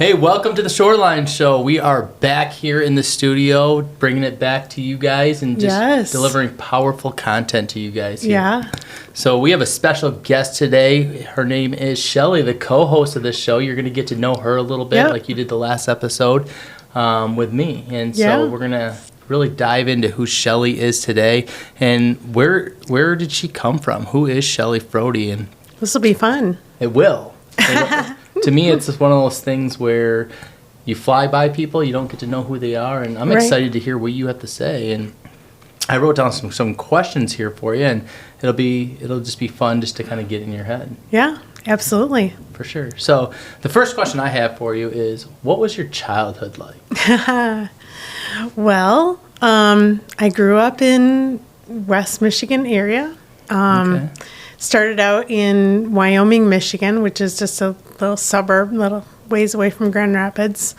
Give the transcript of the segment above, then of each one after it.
Hey, welcome to the Shoreline Show. We are back here in the studio, bringing it back to you guys and just delivering powerful content to you guys here. Yeah. So we have a special guest today. Her name is Shelley, the co-host of this show. You're going to get to know her a little bit like you did the last episode with me. And so we're going to really dive into who Shelley is today and where did she come from? Who is Shelley Frody? And this will be fun. It will. To me, it's just one of those things where you fly by people, you don't get to know who they are, and I'm excited to hear what you have to say. And I wrote down some questions here for you, and it'll just be fun just to kind of get in your head. Yeah, absolutely. For sure. So the first question I have for you is, what was your childhood like? Well, I grew up in West Michigan area. Started out in Wyoming, Michigan, which is just a little suburb, little ways away from Grand Rapids,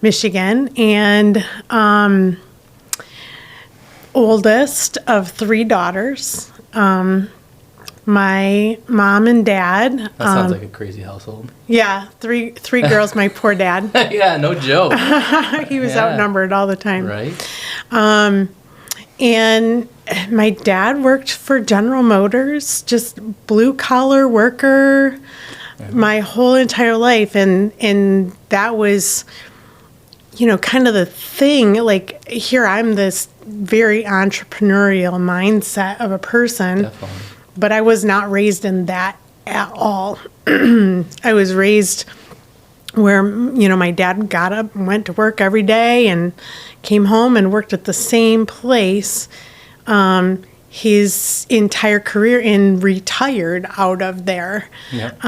Michigan. And oldest of three daughters. My mom and dad. That sounds like a crazy household. Yeah, three girls, my poor dad. Yeah, no joke. He was outnumbered all the time. Right. And my dad worked for General Motors, just blue collar worker my whole entire life. And that was, kind of the thing. Like, here I'm this very entrepreneurial mindset of a person. Definitely. But I was not raised in that at all. I was raised where, my dad got up and went to work every day and came home and worked at the same place his entire career and retired out of there. Yep.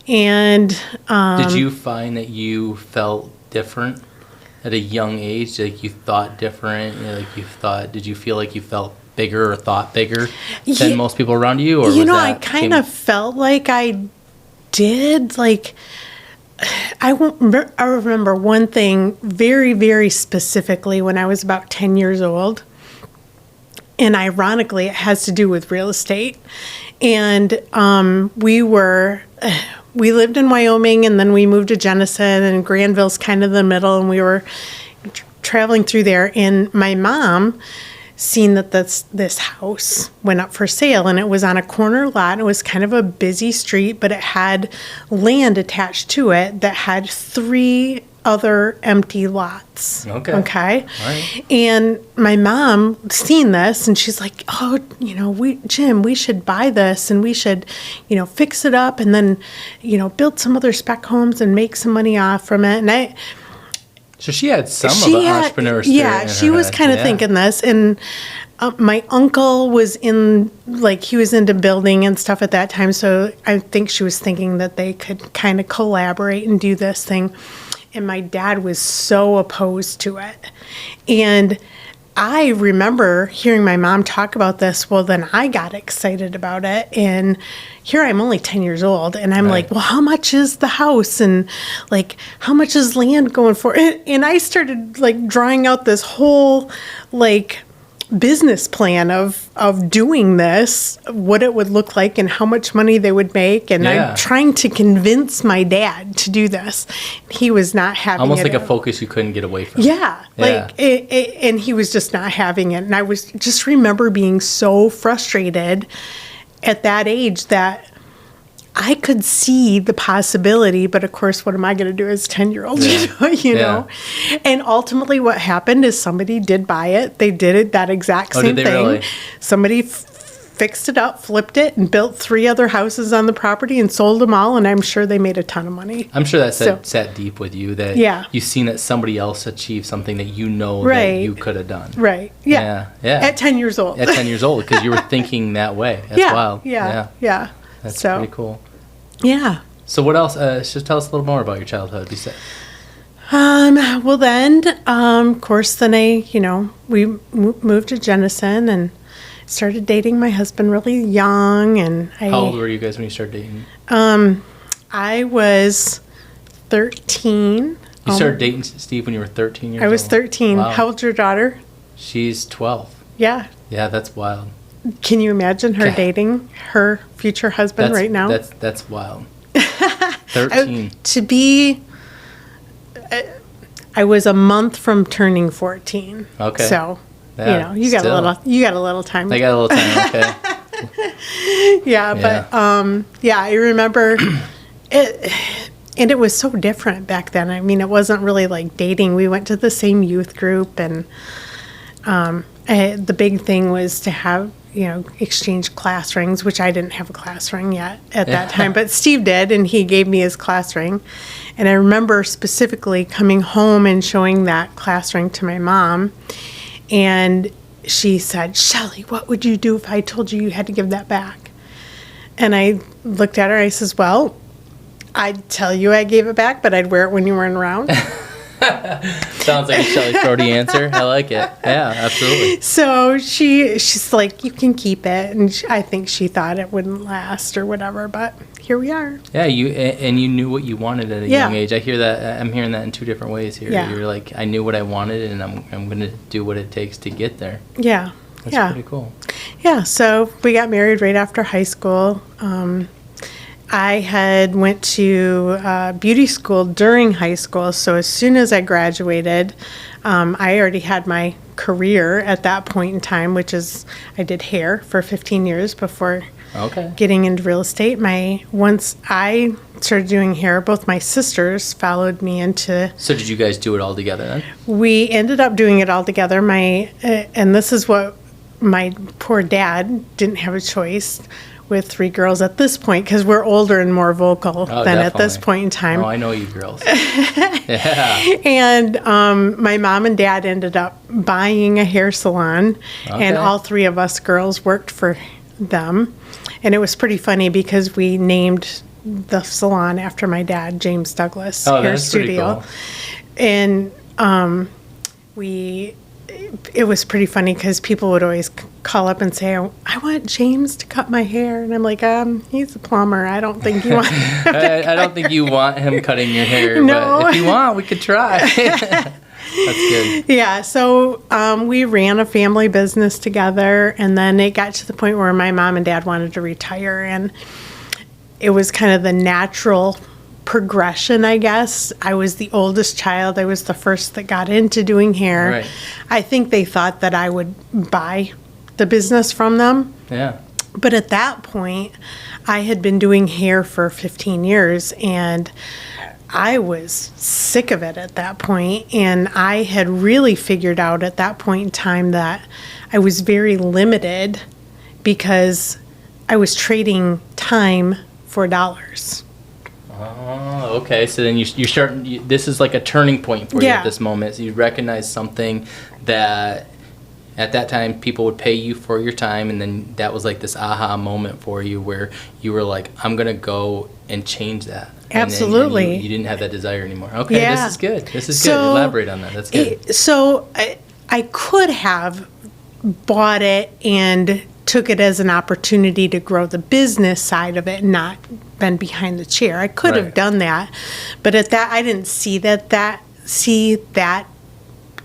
Did you find that you felt different at a young age? Like you thought different? Did you feel like you felt bigger or thought bigger than most people around you? Or I kind of felt like I did. Like, I remember one thing very, very specifically when I was about 10 years old. And ironically, it has to do with real estate. And we lived in Wyoming, and then we moved to Jenison, and Granville's kind of the middle, and we were traveling through there. And my mom seen that this house went up for sale, and it was on a corner lot. It was kind of a busy street, but it had land attached to it that had 3 other empty lots. Okay. Right. And my mom seen this, and she's like, "Oh, Jim, we should buy this, and we should, fix it up, and then, build some other spec homes and make some money off from it." And So she had some of an entrepreneur spirit. Yeah, she was kind of thinking this. And my uncle was he was into building and stuff at that time. So I think she was thinking that they could kind of collaborate and do this thing. And my dad was so opposed to it. And I remember hearing my mom talk about this. Well, then I got excited about it. And here I'm only 10 years old. And I'm like, well, how much is the house? And how much is land going for? And I started drawing out this whole business plan of doing this, what it would look like and how much money they would make. And I'm trying to convince my dad to do this. He was not having almost it. Almost like a focus you couldn't get away from. Yeah. And he was just not having it. And I just remember being so frustrated at that age that I could see the possibility, but of course, what am I going to do as a 10-year-old, you know? And ultimately what happened is somebody did buy it. They did it, that exact same thing. Really? Somebody fixed it up, flipped it, and built 3 other houses on the property and sold them all, and I'm sure they made a ton of money. I'm sure that sat deep with you, that you've seen that somebody else achieve something that that you could have done. Right, yeah. At 10 years old. At 10 years old, because you were thinking that way. That's wild. Yeah. That's pretty cool. Yeah. So what else? Just tell us a little more about your childhood. You said. Well, then, of course, then we moved to Jenison and started dating my husband really young. And how old were you guys when you started dating? I was 13. You started dating Steve when you were 13 years old? I was 13. Wow. How old's your daughter? She's 12. Yeah. Yeah, that's wild. Can you imagine her dating her future husband right now? That's wild. 13. To be I was a month from turning 14. Okay. So, Yeah, you got a little time. I got a little time, okay. But I remember it, and it was so different back then. I mean, it wasn't really like dating. We went to the same youth group, and the big thing was to have, exchange class rings, which I didn't have a class ring yet at that time, but Steve did, and he gave me his class ring. And I remember specifically coming home and showing that class ring to my mom, and she said, "Shelley, what would you do if I told you had to give that back?" And I looked at her, I says, "Well, I'd tell you I gave it back, but I'd wear it when you weren't around." Sounds like a Shelley Frody answer. I like it. Yeah, absolutely. So she's like, "You can keep it," and I think she thought it wouldn't last or whatever, but here we are. Yeah, you knew what you wanted at a young age. I hear that. I'm hearing that in two different ways here. Yeah. You're like, I knew what I wanted, and I'm going to do what it takes to get there. Yeah. That's pretty cool. Yeah, so we got married right after high school. I had went to beauty school during high school, so as soon as I graduated, I already had my career at that point in time, which is I did hair for 15 years before getting into real estate. Once I started doing hair, both my sisters followed me into. So did you guys do it all together then? We ended up doing it all together. And this is what my poor dad didn't have a choice with 3 girls at this point, because we're older and more vocal than definitely. At this point in time. Oh, I know you girls. Yeah. And my mom and dad ended up buying a hair salon, and all 3 of us girls worked for them. And it was pretty funny because we named the salon after my dad, James Douglas Hair Studio. Pretty cool. And it was pretty funny because people would always call up and say, "I want James to cut my hair," and I'm like, he's a plumber. I don't think you want him I don't think you want him cutting your hair. No. But if you want, we could try. That's good. Yeah, so we ran a family business together, and then it got to the point where my mom and dad wanted to retire, and it was kind of the natural progression, I guess. I was the oldest child. I was the first that got into doing hair. Right. I think they thought that I would buy the business from them. Yeah. But at that point, I had been doing hair for 15 years, and I was sick of it at that point. And I had really figured out at that point in time that I was very limited because I was trading time for dollars. Oh, okay. So then you start. This is like a turning point for you at this moment. So you recognize something that at that time people would pay you for your time, and then that was like this aha moment for you where you were like, "I'm gonna go and change that." Absolutely. And you didn't have that desire anymore. Okay, this is good. This is good. Elaborate on that. That's good. So I could have bought it and took it as an opportunity to grow the business side of it, not been behind the chair. I could have done that, but at that I didn't see that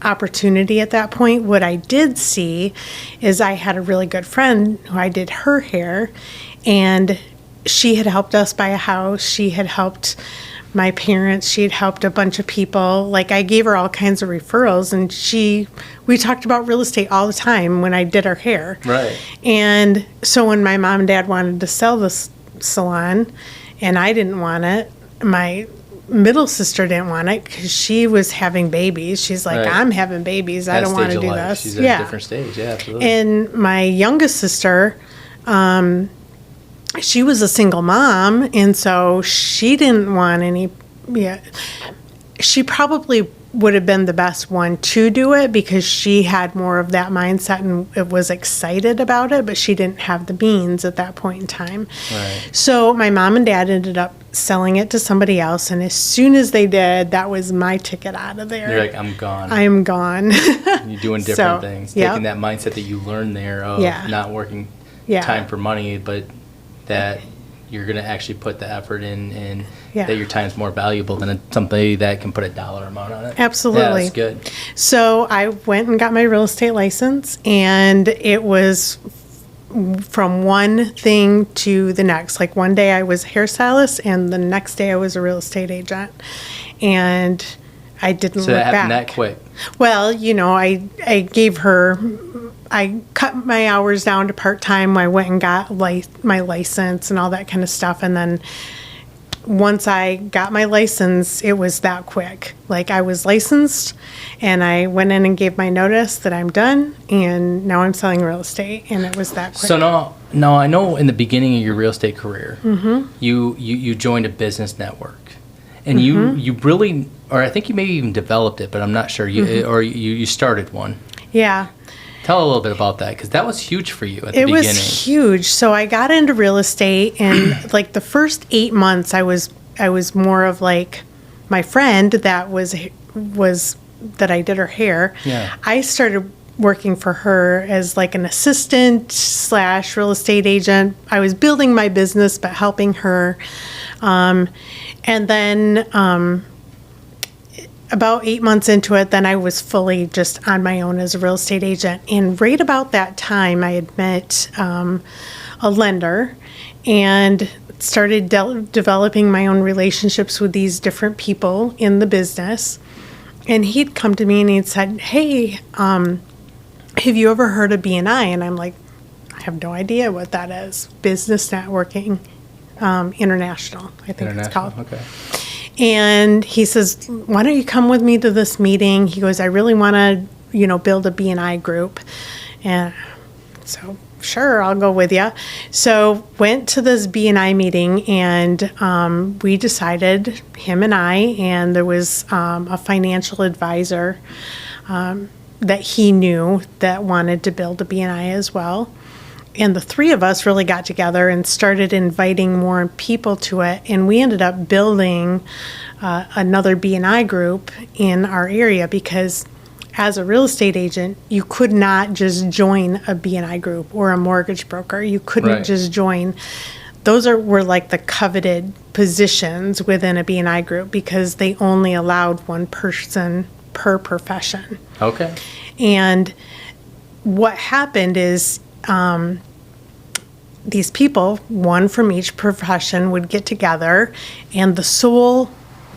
opportunity at that point. What I did see is I had a really good friend who I did her hair, and she had helped us buy a house. She had helped my parents. She had helped a bunch of people. Like, I gave her all kinds of referrals, and we talked about real estate all the time when I did her hair. Right. And so when my mom and dad wanted to sell this salon, and I didn't want it, my middle sister didn't want it because she was having babies. She's like, I'm having babies. I don't want to do this. She's at a different stage. Yeah, absolutely. And my youngest sister, she was a single mom, and so she didn't want any. Yeah, she probably would have been the best one to do it because she had more of that mindset and was excited about it, but she didn't have the means at that point in time. Right. So my mom and dad ended up selling it to somebody else, and as soon as they did, that was my ticket out of there. You're like, I'm gone. I am gone. You're doing different things. Taking that mindset that you learned there of not working time for money, but that you're going to actually put the effort in and that your time's more valuable than somebody that can put a dollar amount on it. Absolutely. Yeah, that's good. So I went and got my real estate license, and it was from one thing to the next. Like, one day I was a hairstylist, and the next day I was a real estate agent. And I didn't So look that happened back. that quick. Well, I cut my hours down to part-time. I went and got my license and all that kind of stuff. And then once I got my license, it was that quick. Like, I was licensed and I went in and gave my notice that I'm done, and now I'm selling real estate, and it was that quick. So now I know in the beginning of your real estate career, you joined a business network. And you really, or I think you maybe even developed it, but I'm not sure. You started one. Yeah. Tell a little bit about that, because that was huge for you at the beginning. It was huge. So I got into real estate, and like the first 8 months, I was more of like my friend that that I did her hair. Yeah. I started working for her as like an assistant / real estate agent. I was building my business, but helping her. And then about 8 months into it, then I was fully just on my own as a real estate agent. And right about that time, I had met a lender and started developing my own relationships with these different people in the business. And he'd come to me and he'd said, "Hey, have you ever heard of BNI?" And I'm like, "I have no idea what that is." Business Networking International, I think it's called. Okay. And he says, "Why don't you come with me to this meeting?" He goes, "I really want to, build a BNI group." And so, sure, I'll go with you. So went to this BNI meeting, and we decided, him and I, and there was a financial advisor that he knew that wanted to build a BNI as well. And the three of us really got together and started inviting more people to it. And we ended up building another BNI group in our area, because as a real estate agent, you could not just join a BNI group or a mortgage broker. You couldn't just join. Those were like the coveted positions within a BNI group, because they only allowed one person per profession. Okay. And what happened is, these people, one from each profession, would get together, and the sole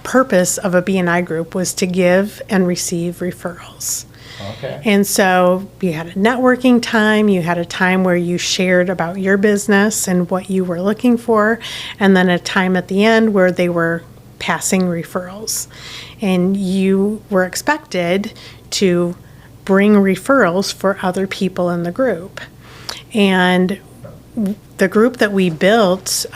purpose of a BNI group was to give and receive referrals. Okay. And so you had a networking time, you had a time where you shared about your business and what you were looking for, and then a time at the end where they were passing referrals. And you were expected to bring referrals for other people in the group. And the group that we built,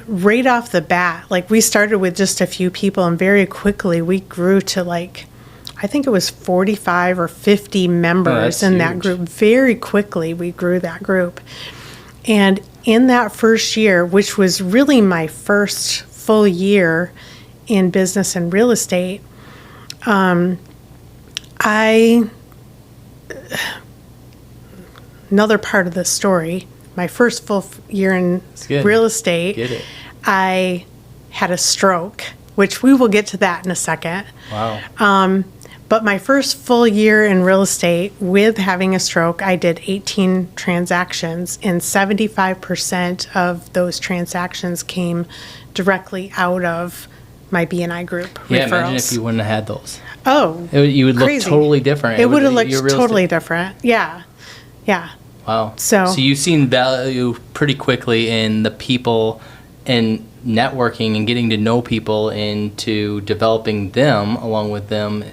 right off the bat, like, we started with just a few people, and very quickly we grew to, like, I think it was 45 or 50 members in that group. Very quickly we grew that group. And in that first year, which was really my first full year in business and real estate, another part of the story, my first full year in real estate, I had a stroke, which we will get to that in a second. Wow. But my first full year in real estate with having a stroke, I did 18 transactions, and 75% of those transactions came directly out of my BNI group referrals. Yeah, imagine if you wouldn't have had those. Oh, you would crazy. Look totally different. It would have looked totally different. Yeah. Yeah. Wow. So you've seen value pretty quickly in the people and networking and getting to know people, into developing them along with them,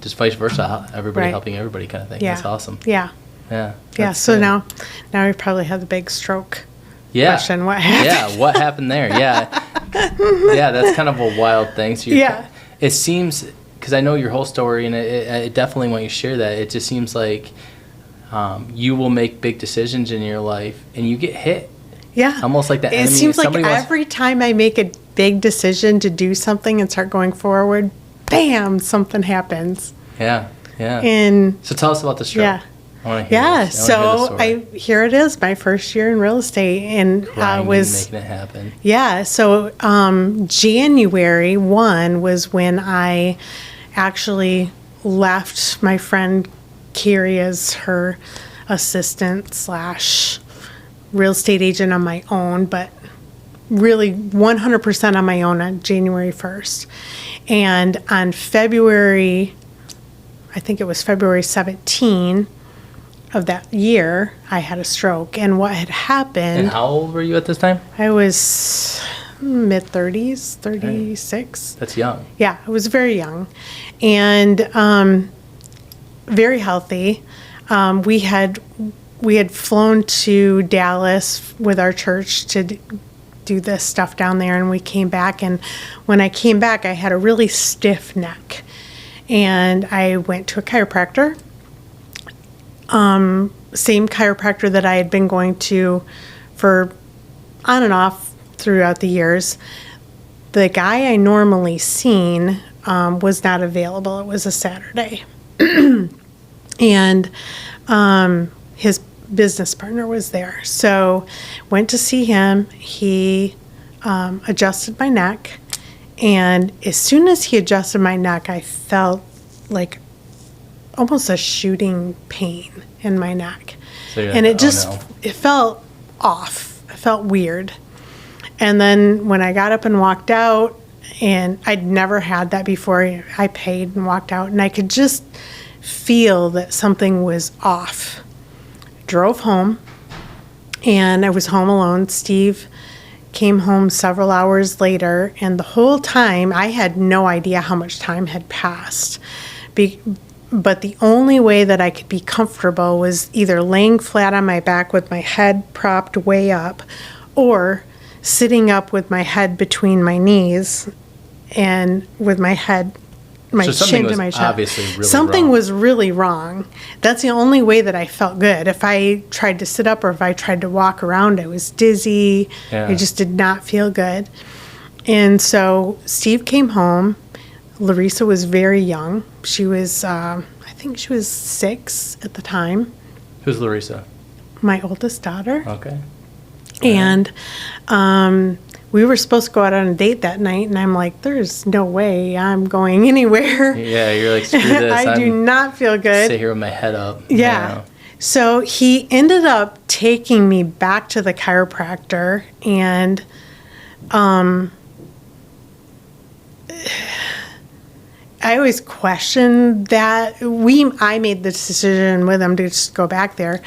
just vice versa, everybody helping everybody kind of thing. Yeah. That's awesome. Yeah. Yeah. Yeah. So now we probably have the big stroke question. What happened? Yeah. What happened there? Yeah. Yeah. That's kind of a wild thing. So it seems, because I know your whole story, and I definitely want you to share that. It just seems like you will make big decisions in your life, and you get hit. Yeah. Almost like the enemy. It seems like every time I make a big decision to do something and start going forward, bam, something happens. Yeah. Yeah. And so tell us about the stroke. Yeah. I want to hear this. So here it is, my first year in real estate, and was making it happen. Yeah. So January 1 was when I actually left my friend Carrie as her assistant / real estate agent on my own, but really 100% on my own on January 1st. And on February 17 of that year, I had a stroke. And what had happened... And how old were you at this time? I was mid-30s, 36. That's young. Yeah, I was very young. And very healthy. We had flown to Dallas with our church to do this stuff down there, and we came back. And when I came back, I had a really stiff neck. And I went to a chiropractor. Same chiropractor that I had been going to for on and off throughout the years. The guy I normally seen was not available. It was a Saturday. And his business partner was there. So went to see him. He adjusted my neck. And as soon as he adjusted my neck, I felt like almost a shooting pain in my neck. So and it just, it felt off. It felt weird. And then when I got up and walked out, and I'd never had that before, I paid and walked out, and I could just feel that something was off. Drove home, and I was home alone. Steve came home several hours later, and the whole time I had no idea how much time had passed. But the only way that I could be comfortable was either laying flat on my back with my head propped way up, or sitting up with my head between my knees and with my head, my chin to my chest. Obviously really something wrong. was really wrong. That's the only way that I felt good. If I tried to sit up or if I tried to walk around, I was dizzy. Yeah. I just did not feel good. And so Steve came home. Larissa was very young. She was, I think she was 6 at the time. Who's Larissa? My oldest daughter. Okay. And we were supposed to go out on a date that night, and I'm like, there's no way I'm going anywhere. Yeah, you're like, screw this. I do not feel good. Sit here with my head up. Yeah. So he ended up taking me back to the chiropractor, and I always questioned that. I made the decision with him to just go back there.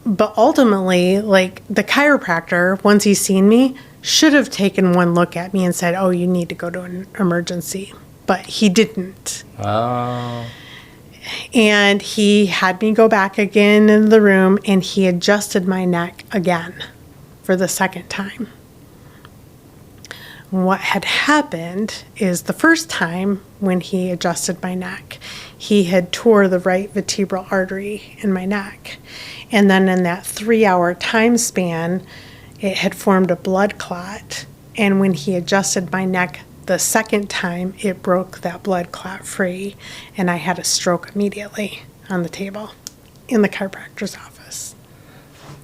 But ultimately, like, the chiropractor, once he's seen me, should have taken one look at me and said, oh, you need to go to an emergency. But he didn't. Oh. And he had me go back again in the room, and he adjusted my neck again for the second time. What had happened is the first time when he adjusted my neck, he had tore the right vertebral artery in my neck. And then in that 3-hour time span, it had formed a blood clot. And when he adjusted my neck the second time, it broke that blood clot free. And I had a stroke immediately on the table in the chiropractor's office.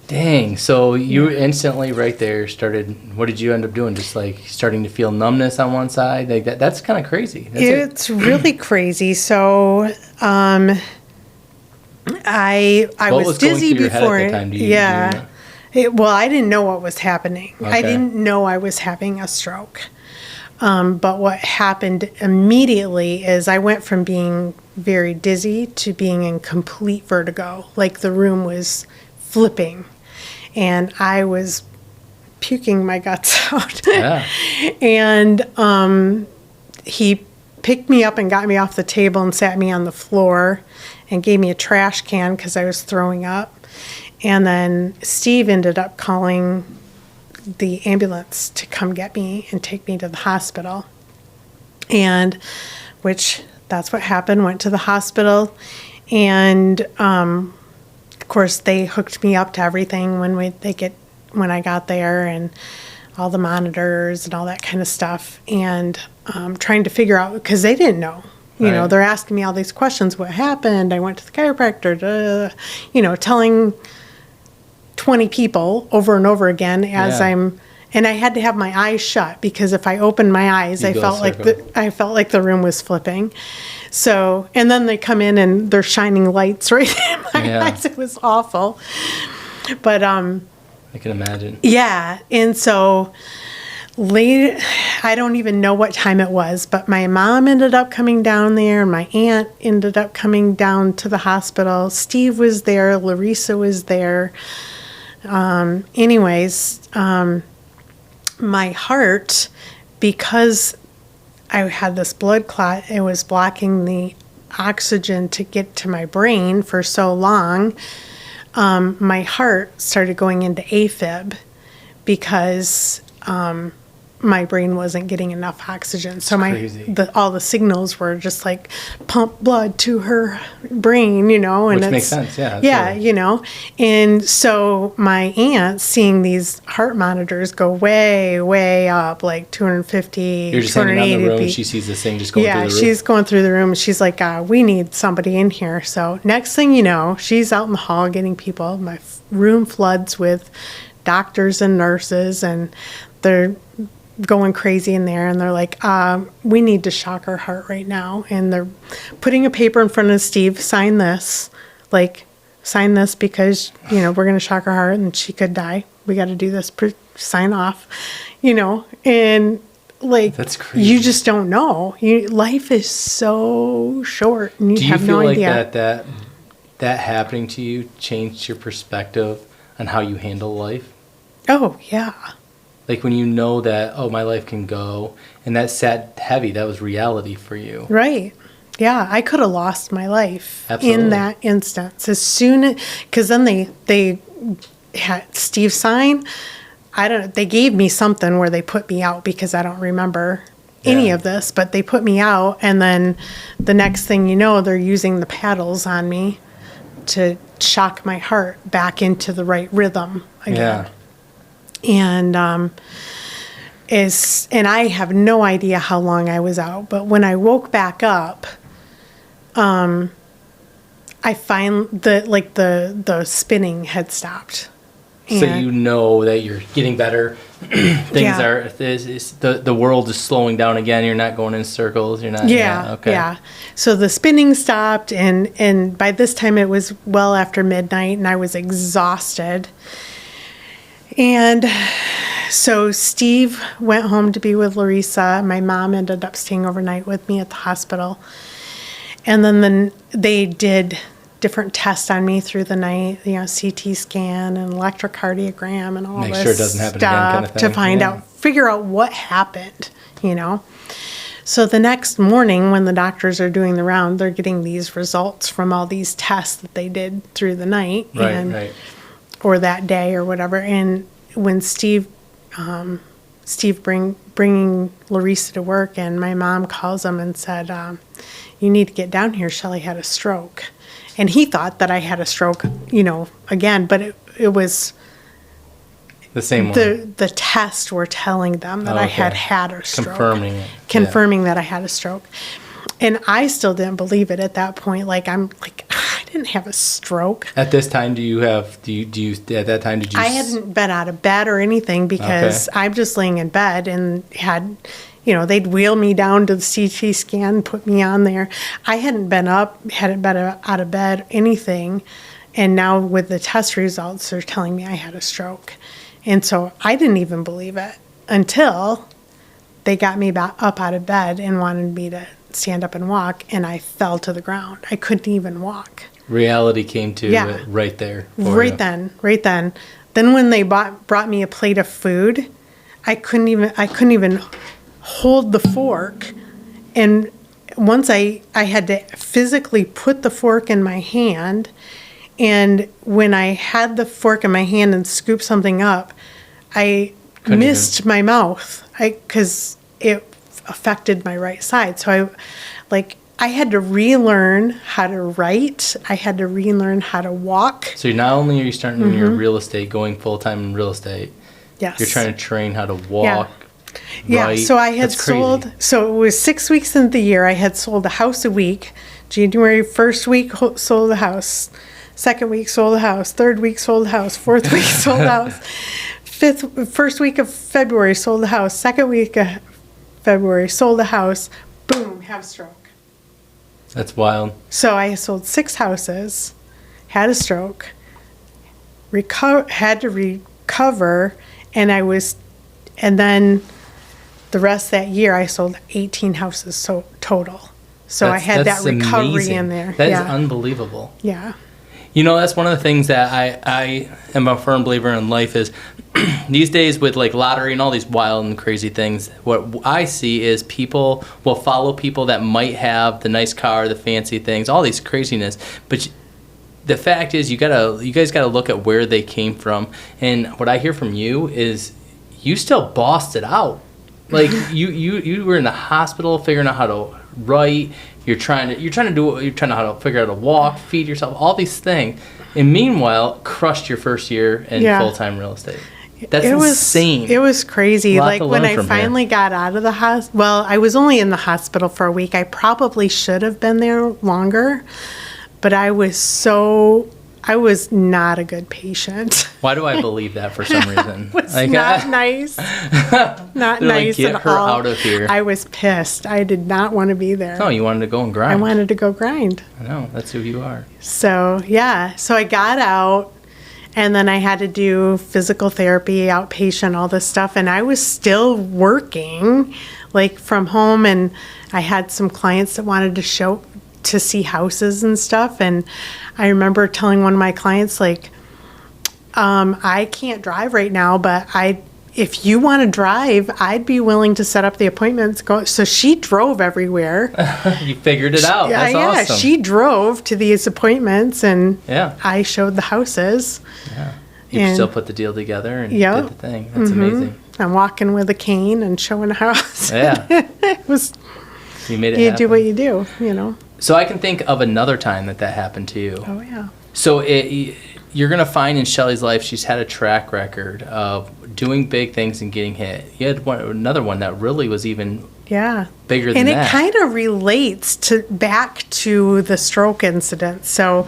Dang. So you instantly right there started, what did you end up doing? Just like starting to feel numbness on one side? Like that's kind of crazy. It's really crazy. So I was dizzy before. At the time? Do you know? Well, I didn't know what was happening. Okay. I didn't know I was having a stroke. But what happened immediately is I went from being very dizzy to being in complete vertigo. Like the room was flipping, and I was puking my guts out. Yeah. And he picked me up and got me off the table and sat me on the floor and gave me a trash can because I was throwing up. And then Steve ended up calling the ambulance to come get me and take me to the hospital. And which that's what happened, went to the hospital. And of course they hooked me up to everything when I got there, and all the monitors and all that kind of stuff, and trying to figure out, because they didn't know. You know, they're asking me all these questions. What happened? I went to the chiropractor, telling 20 people over and over again as and I had to have my eyes shut, because if I opened my eyes, I felt like the room was flipping. So, and then they come in and they're shining lights right in my eyes. It was awful. But I can imagine. Yeah. And so late, I don't even know what time it was, but my mom ended up coming down there. My aunt ended up coming down to the hospital. Steve was there. Larissa was there. My heart, because I had this blood clot, it was blocking the oxygen to get to my brain for so long. My heart started going into AFib because my brain wasn't getting enough oxygen. So all the signals were just like pump blood to her brain, and which makes sense, yeah. Yeah, And so my aunt, seeing these heart monitors go way, way up, like 250, You're just hanging out in the room, and she sees this thing just going through the roof. Yeah, she's going through the room, and she's like, we need somebody in here. So next thing you know, she's out in the hall getting people. My room floods with doctors and nurses, and they're going crazy in there, and they're like, we need to shock her heart right now. And they're putting a paper in front of Steve, sign this because, we're going to shock her heart and she could die. We got to do this, sign off, and like, that's crazy. You just don't know. Life is so short, and you have no idea. Do you feel like that happening to you changed your perspective on how you handle life? Oh, yeah. Like when you know that, my life can go, and that sat heavy, that was reality for you. Right. Yeah, I could have lost my life Absolutely. In that instance. Because then they had Steve sign. They gave me something where they put me out because I don't remember any of this, but they put me out, and then the next thing you know, they're using the paddles on me to shock my heart back into the right rhythm again. Yeah. And I have no idea how long I was out, but when I woke back up, I find the spinning had stopped. So you know that you're getting better. The world is slowing down again. You're not going in circles. You're not. Yeah. So the spinning stopped, and by this time it was well after midnight, and I was exhausted. And so Steve went home to be with Larissa. My mom ended up staying overnight with me at the hospital. And then they did different tests on me through the night, CT scan and electrocardiogram and all this sure it doesn't happen stuff again kind of thing. To find figure out what happened, So the next morning when the doctors are doing the round, they're getting these results from all these tests that they did through the night. Right. Or that day or whatever. And when Steve bringing Larissa to work, and my mom calls him and said, you need to get down here. Shelley had a stroke. And he thought that I had a stroke, again, but it was the same one. The tests were telling them that I had a stroke. Confirming that I had a stroke. And I still didn't believe it at that point. I didn't have a stroke. At this time, at that time, did you? I hadn't been out of bed or anything because I'm just laying in bed and had, they'd wheel me down to the CT scan, put me on there. I hadn't been out of bed, anything. And now with the test results, they're telling me I had a stroke. And so I didn't even believe it until they got me up out of bed and wanted me to stand up and walk, and I fell to the ground. I couldn't even walk. Reality came to it right there. Right then. Then when they brought me a plate of food, I couldn't even hold the fork. And once I had to physically put the fork in my hand, and when I had the fork in my hand and scooped something up, I missed my mouth because it affected my right side. So I had to relearn how to write. I had to relearn how to walk. So not only are you starting in your real estate, going full-time in real estate, yes, you're trying to train how to walk. Yeah, so I had sold, so it was 6 weeks into the year, I had sold a house a week. January 1st week, sold the house. Second week, sold the house. Third week, sold the house. Fourth week, sold the house. First week of February, sold the house. Second week of February, sold the house. Boom, have a stroke. That's wild. So I sold 6 houses, had a stroke, had to recover, and then the rest of that year I sold 18 houses total. So I had that recovery amazing. in there. That is unbelievable. Yeah. You know, that's one of the things that I am a firm believer in life is these days with like lottery and all these wild and crazy things, what I see is people will follow people that might have the nice car, the fancy things, all these craziness. But the fact is you guys gotta look at where they came from. And what I hear from you is you still bossed it out. Like you were in the hospital figuring out how to write. You're trying to how to figure out how to walk, feed yourself, all these things, and meanwhile crushed your first year in full-time real estate. That's insane. It was crazy. Like when I finally got out of the hospital. Well, I was only in the hospital for a week. I probably should have been there longer, but I was not a good patient. Why do I believe that for some reason? It was not nice. Not nice get at her all. out of here. I was pissed. I did not want to be there. No, you wanted to go and grind. I wanted to go grind. I know. That's who you are. So, yeah. So I got out, and then I had to do physical therapy, outpatient, all this stuff. And I was still working, like, from home. And I had some clients that wanted to see houses and stuff. And I remember telling one of my clients, like, I can't drive right now, but if you want to drive, I'd be willing to set up the appointments. So she drove everywhere. You figured it out. That's awesome. Yeah, she drove to these appointments, and I showed the houses. Yeah. You still put the deal together and did the thing. That's amazing. I'm walking with a cane and showing a house. Yeah. It was. You made it You happen. do what you do, you know. So I can think of another time that happened to you. Oh, yeah. So you're going to find in Shelley's life she's had a track record of doing big things and getting hit. You had another one that really was even bigger than that. And it kind of relates back to the stroke incident. So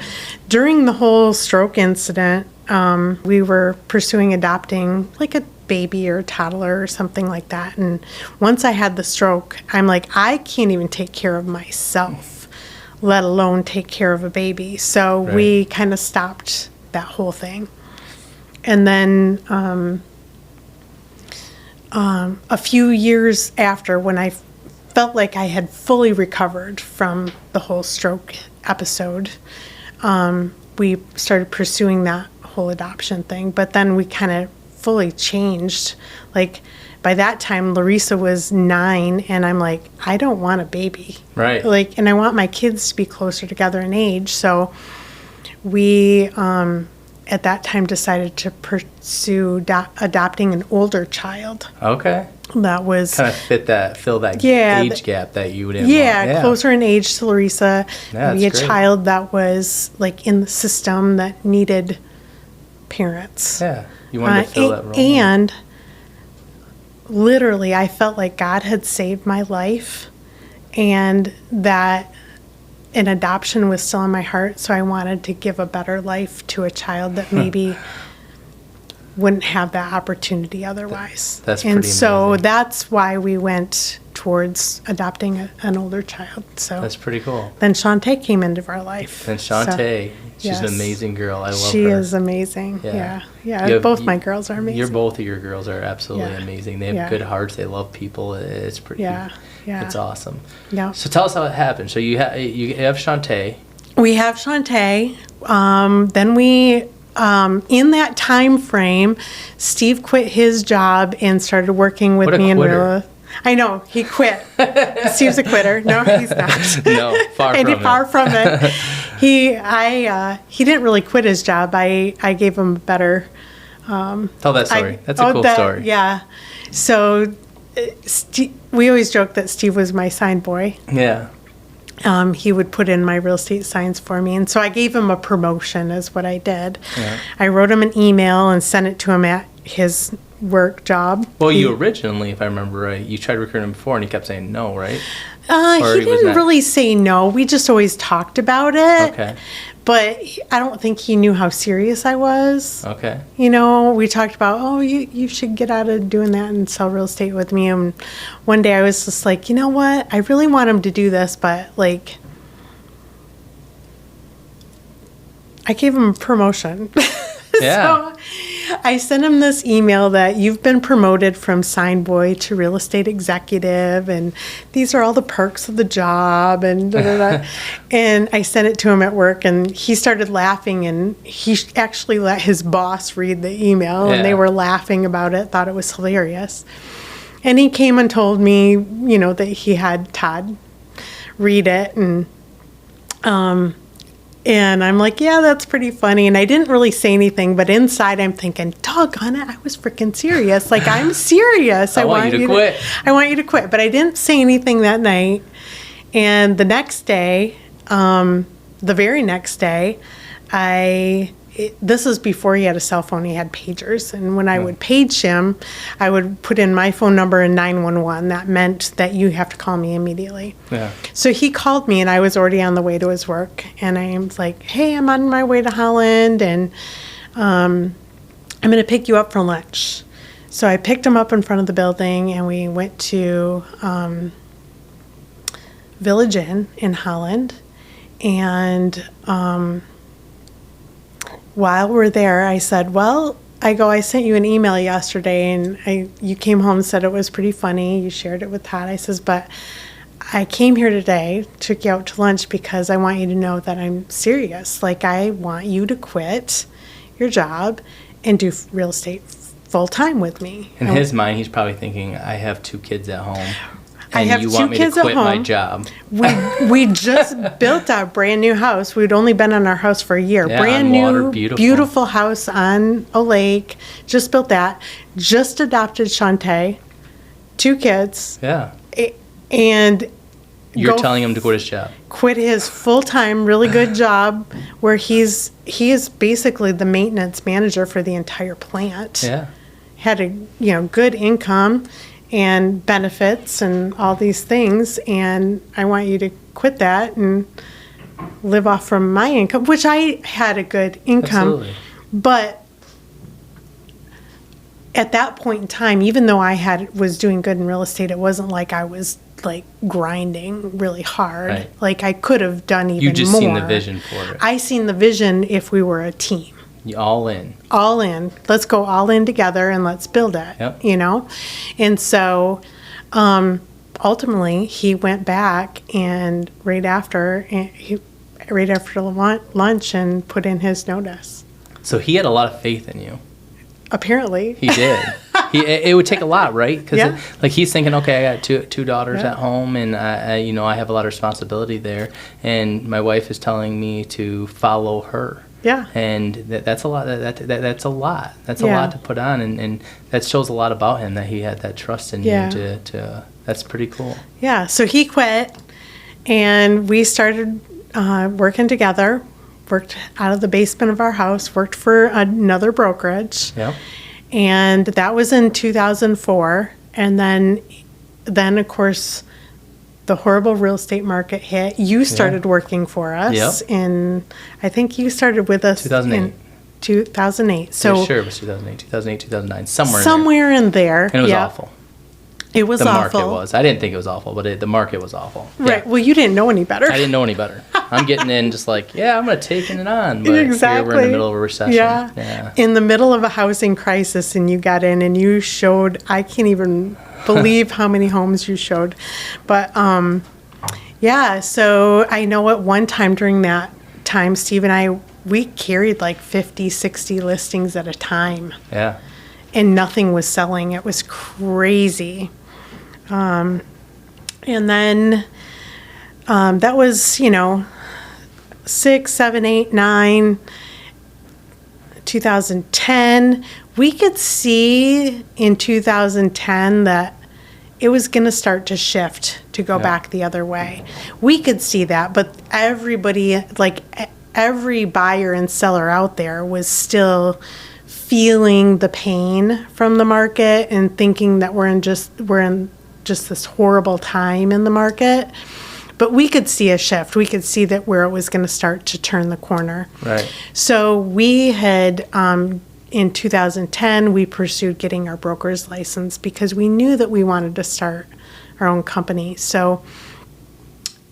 during the whole stroke incident, we were pursuing adopting like a baby or a toddler or something like that. And once I had the stroke, I'm like, I can't even take care of myself, let alone take care of a baby. So we kind of stopped that whole thing. And then a few years after, when I felt like I had fully recovered from the whole stroke episode, we started pursuing that whole adoption thing. But then we kind of fully changed. Like, by that time, Larissa was 9, and I'm like, I don't want a baby. Right. Like, and I want my kids to be closer together in age. So we, at that time, decided to pursue adopting an older child. Okay. That was kind of fill that age gap that you didn't want. Yeah, closer in age to Larissa. Yeah, Maybe a great. child that was like in the system that needed parents. Yeah, you wanted to fill that role. And literally, I felt like God had saved my life, and that an adoption was still in my heart. So I wanted to give a better life to a child that maybe wouldn't have that opportunity otherwise. That's pretty amazing. So that's why we went towards adopting an older child. So that's pretty cool. Then Shantae came into our life. And Shantae, she's an amazing girl. I love her. She is amazing. Yeah. Both my girls are amazing. Both of your girls are absolutely amazing. They have good hearts. They love people. It's pretty. Yeah. It's awesome. Yeah. So tell us how it happened. So you have Shantae. We have Shantae. Then we. In that time frame, Steve quit his job and started working with me and Rilla. I know, he quit. Steve's a quitter. No, he's not. No, far from it. He didn't really quit his job. I gave him a better. Tell that story. That's a cool story. Yeah. So, we always joke that Steve was my sign boy. Yeah. He would put in my real estate signs for me. And so I gave him a promotion is what I did. Yeah. I wrote him an email and sent it to him at his work job. Well, you originally, if I remember right, you tried recruiting him before and he kept saying no, right? He didn't really say no. We just always talked about it. Okay. But I don't think he knew how serious I was. Okay. You know, we talked about, you should get out of doing that and sell real estate with me. And one day I was just like, you know what? I really want him to do this, but like, I gave him a promotion. Yeah. So I sent him this email that you've been promoted from sign boy to real estate executive, and these are all the perks of the job, and da, da, da. And I sent it to him at work, and he started laughing, and he actually let his boss read the email, and they were laughing about it, thought it was hilarious. And he came and told me, that he had Todd read it, and I'm like, yeah, that's pretty funny. And I didn't really say anything, but inside I'm thinking, doggone it, I was freaking serious. Like, I'm serious. I want you to quit. I want you to quit. But I didn't say anything that night. And the next day, the very next day, this is before he had a cell phone, he had pagers. And when I would page him, I would put in my phone number in 911. That meant that you have to call me immediately. Yeah. So he called me, and I was already on the way to his work. And I was like, hey, I'm on my way to Holland, and I'm going to pick you up for lunch. So I picked him up in front of the building, and we went to Village Inn in Holland. And while we're there, I said, I sent you an email yesterday, and you came home and said it was pretty funny. You shared it with Todd. I says, but I came here today, took you out to lunch because I want you to know that I'm serious. Like, I want you to quit your job and do real estate full time with me. In his mind, he's probably thinking, I have 2 kids at home. And you want me to quit my job. We just built a brand new house. We'd only been in our house for a year. Yeah, brand on new, water, beautiful house on a lake. Just built that. Just adopted Shantae. 2 kids. Yeah. And you're telling him to quit his job. Quit his full-time, really good job where he is basically the maintenance manager for the entire plant. Yeah. Had a good income and benefits and all these things, and I want you to quit that and live off from my income, which I had a good income. Absolutely. But at that point in time, even though I was doing good in real estate, it wasn't like I was like grinding really hard. Right. Like, I could have done even more. You just seen the vision for it. I seen the vision if we were a team. All in. All in. Let's go all in together and let's build it. Yep. And so ultimately he went back, and right after lunch, and put in his notice. So he had a lot of faith in you. Apparently. He did. It would take a lot, right? Because he's thinking, okay, I got two daughters at home, and I have a lot of responsibility there, and my wife is telling me to follow her. Yeah. And that's a lot. That's a lot. That's a lot to put on, and that shows a lot about him, that he had that trust in you. That's pretty cool. Yeah. So he quit, and we started working together. Worked out of the basement of our house. Worked for another brokerage. Yeah. And that was in 2004, and then of course, the horrible real estate market hit. You started working for us in, I think you started with us 2008. in 2008. So sure, it was 2008, 2009, somewhere in there. And it was awful. It was awful. The market was. I didn't think it was awful, but the market was awful. Right. Yeah. Well, you didn't know any better. I didn't know any better. I'm getting in just like, I'm going to take it on. But exactly. Here we're in the middle of a recession. Yeah. In the middle of a housing crisis, and you got in and you showed, I can't even believe how many homes you showed. But, so I know at one time during that time, Steve and I, we carried like 50, 60 listings at a time. Yeah. And nothing was selling. It was crazy. And then that was, 6, 7, 8, 9, 2010. We could see in 2010 that it was going to start to shift to go back the other way. We could see that, but everybody, like every buyer and seller out there, was still feeling the pain from the market and thinking that we're in just this horrible time in the market. But we could see a shift. We could see that where it was going to start to turn the corner. Right. So we had, in 2010, we pursued getting our broker's license because we knew that we wanted to start our own company. So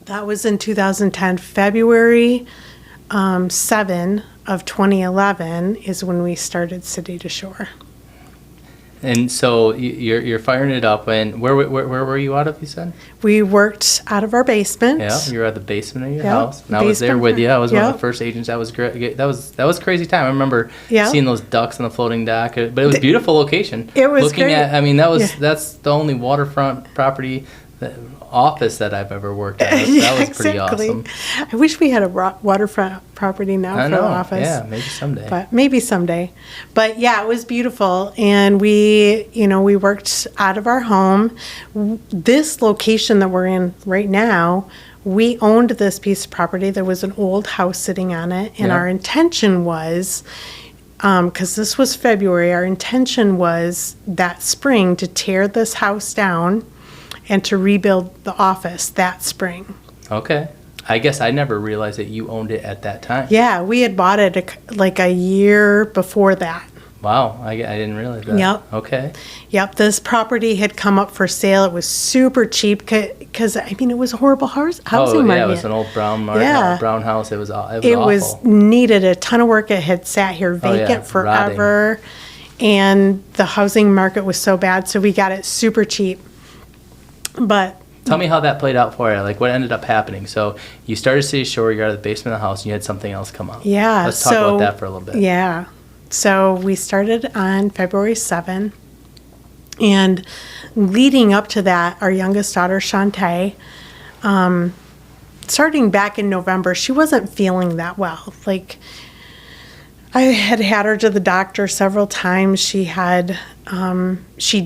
that was in 2010, February 7 of 2011 is when we started City to Shore. And so you're firing it up, and where were you out of, you said? We worked out of our basement. Yeah, you were at the basement of your Yep, house. And I was there with you. I was one of yep. the first agents. That was great. That was a crazy time. I remember Yeah. seeing those ducks on the floating dock. But it was a beautiful location. It was Looking great. at, that's the only waterfront property office that I've ever worked at. That was pretty exactly. awesome. I wish we had a waterfront property now I for know. the office. Yeah, maybe someday. But maybe someday. But yeah, it was beautiful. And we worked out of our home. This location that we're in right now, we owned this piece of property. There was an old house sitting on it. And Yeah. our intention was, because this was February, our intention was that spring to tear this house down and to rebuild the office that spring. Okay. I guess I never realized that you owned it at that time. Yeah, we had bought it like a year before that. Wow, I didn't realize that. Yep. Okay. Yep, this property had come up for sale. It was super cheap because, it was a horrible housing market. It was an old brown house. It was awful. It was needed a ton of work. It had sat here vacant forever. And the housing market was so bad, so we got it super cheap. But tell me how that played out for you. Like, what ended up happening? So you started City Shore, you're out of the basement of the house, and you had something else come up. yeah. Let's talk about that for a little bit. Yeah. So we started on February 7. And leading up to that, our youngest daughter, Shantae, starting back in November, she wasn't feeling that well. Like, I had her to the doctor several times. She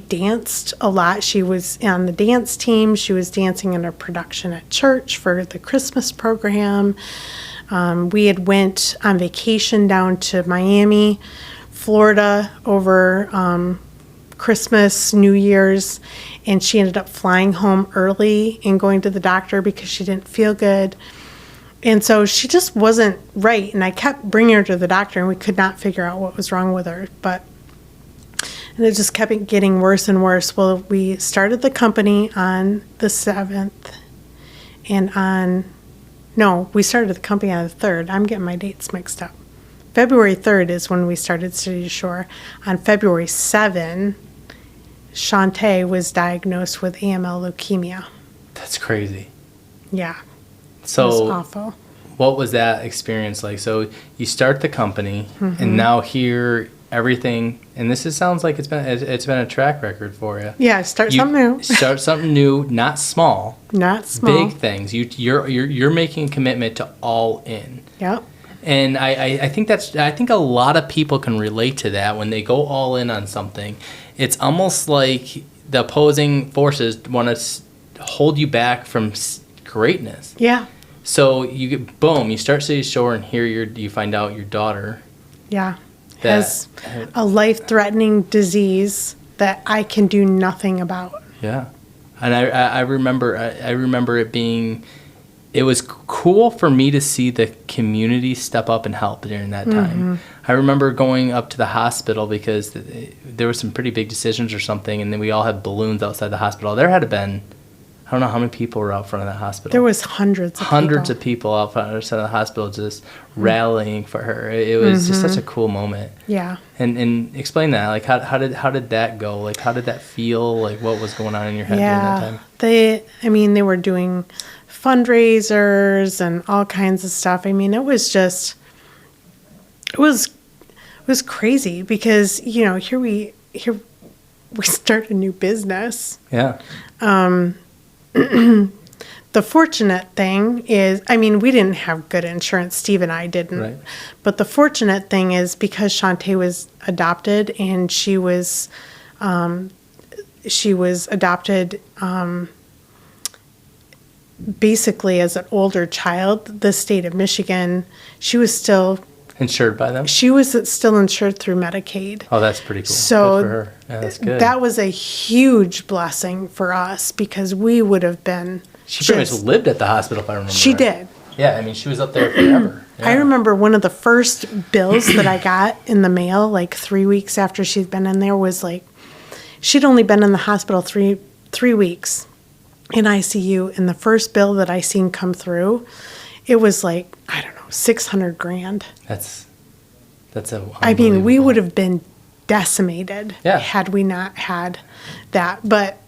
danced a lot. She was on the dance team. She was dancing in a production at church for the Christmas program. We had went on vacation down to Miami, Florida over Christmas, New Year's, and she ended up flying home early and going to the doctor because she didn't feel good. And so she just wasn't right, and I kept bringing her to the doctor, and we could not figure out what was wrong with her. And it just kept getting worse and worse. Well, we started the company on the 7th, we started the company on the 3rd. I'm getting my dates mixed up. February 3rd is when we started City to Shore. On February 7, Shantae was diagnosed with AML leukemia. That's crazy. Yeah. So, it was awful. What was that experience like? So you start the company, Mm-hmm. and now here everything, and sounds like it's been a track record for you. Yeah, something new. Start something new, not small. Not small. Big things. You're making a commitment to all in. Yep. And I think a lot of people can relate to that when they go all in on something. It's almost like the opposing forces want to hold you back from greatness. Yeah. So you start City Shore, and here you find out your daughter. Yeah. Has a life-threatening disease that I can do nothing about. Yeah. And I remember it being, it was cool for me to see the community step up and help during that time. Mm-hmm. I remember going up to the hospital because there were some pretty big decisions or something, and then we all had balloons outside the hospital. There had to been, I don't know how many people were out front of the hospital. There was hundreds of people out front of the hospital just rallying for her. It was just such a cool moment. Yeah. And explain that. Like, how did that go? Like, how did that feel? Like, what was going on in your head during that time? They were doing fundraisers and all kinds of stuff. It was crazy because, here we start a new business. Yeah. The fortunate thing is, we didn't have good insurance. Steve and I didn't. Right. But the fortunate thing is because Shantae was adopted and she was adopted basically as an older child, the state of Michigan, she was still insured by them? She was still insured through Medicaid. Oh, that's pretty cool. So good for her. Yeah, that's good. That was a huge blessing for us because we would have been. She pretty much lived at the hospital, if I remember. She right. did. Yeah, she was up there forever. Yeah. I remember one of the first bills that I got in the mail, like 3 weeks after she'd been in there, was like, she'd only been in the hospital three weeks in ICU, and the first bill that I seen come through, it was like, I don't know, 600 grand. That's I mean, we would have been decimated had we not had that. But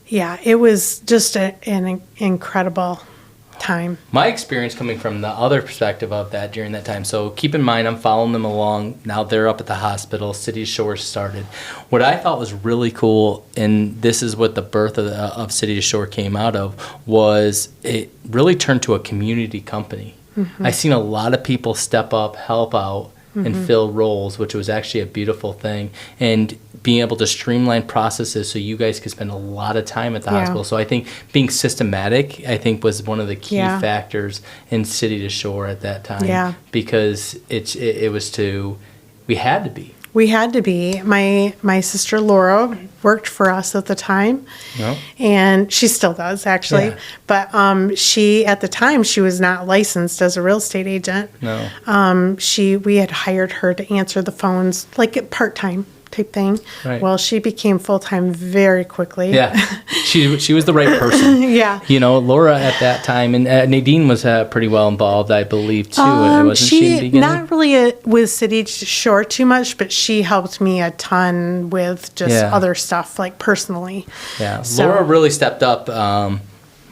yeah, it was just an incredible time. My experience coming from the other perspective of that during that time. So keep in mind, I'm following them along. Now they're up at the hospital. City Shore started. What I thought was really cool, and this is what the birth of City to Shore came out of, was it really turned to a community company. Mm-hmm. I've seen a lot of people step up, help out, and fill roles, which was actually a beautiful thing. And being able to streamline processes so you guys could spend a lot of time at the hospital. So I think being systematic, I think, was one of the key factors in City to Shore at that time. Yeah. Because it was we had to be. We had to be. My sister Laura worked for us at the time, and she still does, actually. Yeah. But she, at the time, she was not licensed as a real estate agent. No. We had hired her to answer the phones, like part-time type thing. Right. Well, she became full-time very quickly. Yeah, she was the right person. Yeah. You know, Laura at that time, and Nadine was pretty well involved, I believe, too. Wasn't she in the beginning? Not really with City Shore too much, but she helped me a ton with just other stuff, like personally. Yeah, so, Laura really stepped up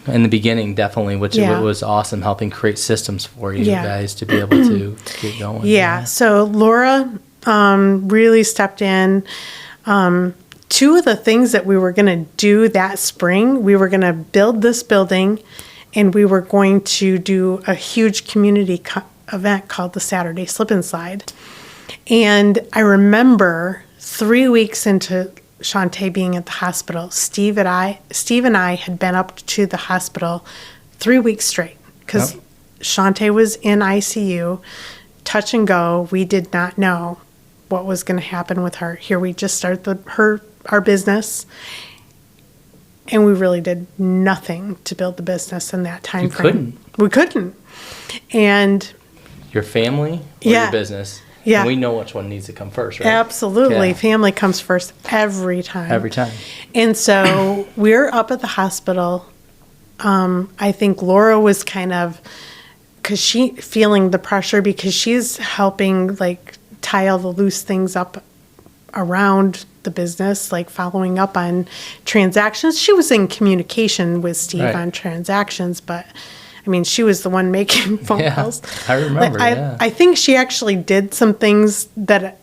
in the beginning, definitely, which was awesome, helping create systems for you guys to be able to get going. Yeah, so Laura really stepped in. Two of the things that we were going to do that spring, we were going to build this building, and we were going to do a huge community event called the Saturday Slip and Slide. And I remember 3 weeks into Shantae being at the hospital, Steve and I had been up to the hospital 3 weeks straight because Shantae was in ICU, touch and go. We did not know what was going to happen with her. Here we just started our business, and we really did nothing to build the business in that time frame. We couldn't. And your family or your business? Yeah. And we know which one needs to come first, right? Absolutely. Yeah. Family comes first every time. Every time. And so we're up at the hospital. I think Laura was kind of, because she feeling the pressure because she's helping like tie all the loose things up around the business, like following up on transactions. She was in communication with Steve on transactions, but I mean, she was the one making phone calls. I remember. I think she actually did some things that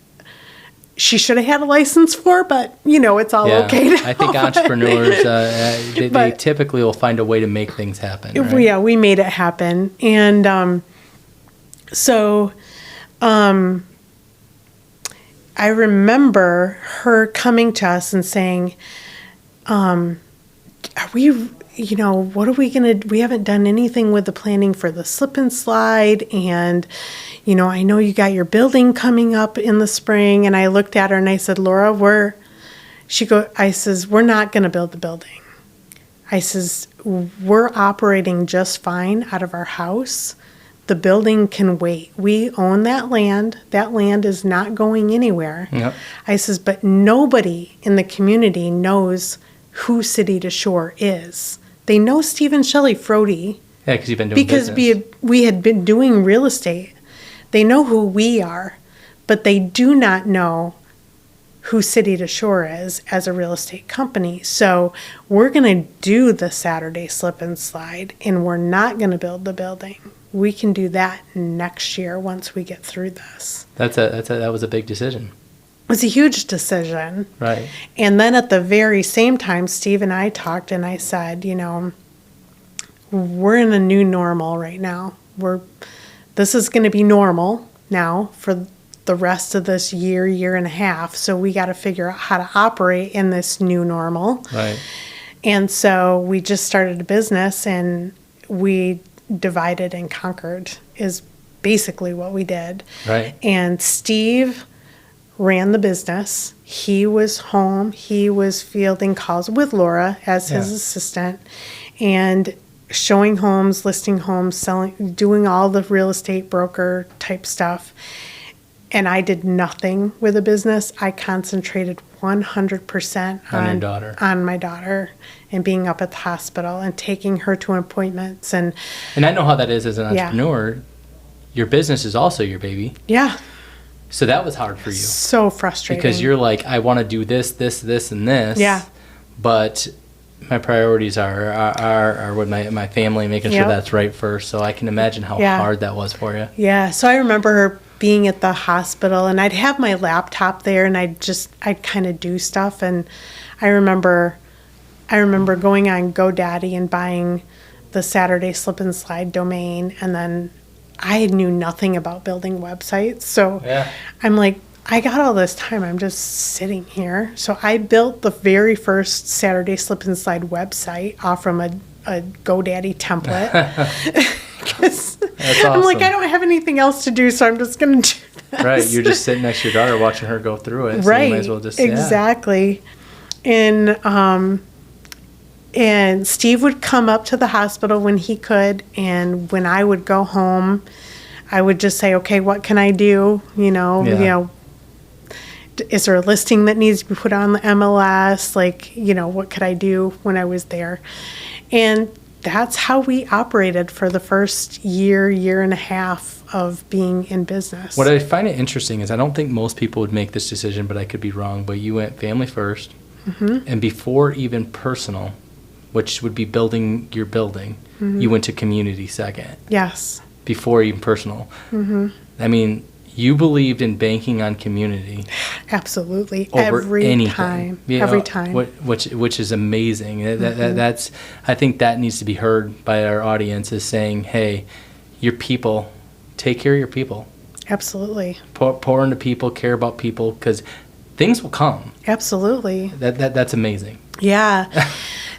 she should have had a license for, but you know, it's all okay. I think entrepreneurs, they typically will find a way to make things happen. Right? Yeah, we made it happen. And I remember her coming to us and saying, are we, what are we going to, we haven't done anything with the planning for the slip and slide. And, I know you got your building coming up in the spring. And I looked at her and I said, Laura, I says, we're not going to build the building. I says, we're operating just fine out of our house. The building can wait. We own that land. That land is not going anywhere. Yep. I says, but nobody in the community knows who City to Shore is. They know Steve and Shelley Frody. Yeah, because you've been doing business. Because we had been doing real estate. They know who we are, but they do not know who City to Shore is as a real estate company. So we're going to do the Saturday Slip and Slide, and we're not going to build the building. We can do that next year once we get through this. That was a big decision. It was a huge decision. Right. And then at the very same time, Steve and I talked, and I said, we're in a new normal right now. This is going to be normal now for the rest of this year and a half. So we got to figure out how to operate in this new normal. Right. And so we just started a business, and we divided and conquered is basically what we did. Right. And Steve ran the business. He was home. He was fielding calls with Laura as his assistant and showing homes, listing homes, selling, doing all the real estate broker type stuff. And I did nothing with the business. I concentrated 100% on your daughter. On my daughter. and being up at the hospital and taking her to appointments. And I know how that is as an entrepreneur. Your business is also your baby. Yeah. So that was hard for you. So frustrating. Because you're like, I want to do this, this, this, and this. Yeah. But my priorities are with my family, making sure that's right first. So I can imagine how hard that was for you. Yeah. So I remember her being at the hospital, and I'd have my laptop there, and I'd kind of do stuff. And I remember going on GoDaddy and buying the Saturday Slip and Slide domain, and then I knew nothing about building websites. So I'm like, I got all this time. I'm just sitting here. So I built the very first Saturday Slip and Slide website off from a GoDaddy template. Because I'm like, I don't have anything else to do, so I'm just going to do this. Right. You're just sitting next to your daughter watching her go through it. So right. You might as well just, exactly. And Steve would come up to the hospital when he could, and when I would go home, I would just say, okay, what can I do? You know, is there a listing that needs to be put on the MLS? Like, what could I do when I was there? And that's how we operated for the first year and a half of being in business. What I find it interesting is I don't think most people would make this decision, but I could be wrong, but you went family first, and before even personal, which would be building your building, you went to community second. Yes. Before even personal. I mean, you believed in banking on community. Absolutely. Over every anything. time. You know, every time. Which is amazing. That's I think that needs to be heard by our audience, is saying, hey, your people, take care of your people. Absolutely. Pour into people, care about people, because things will come. Absolutely. That's amazing. Yeah.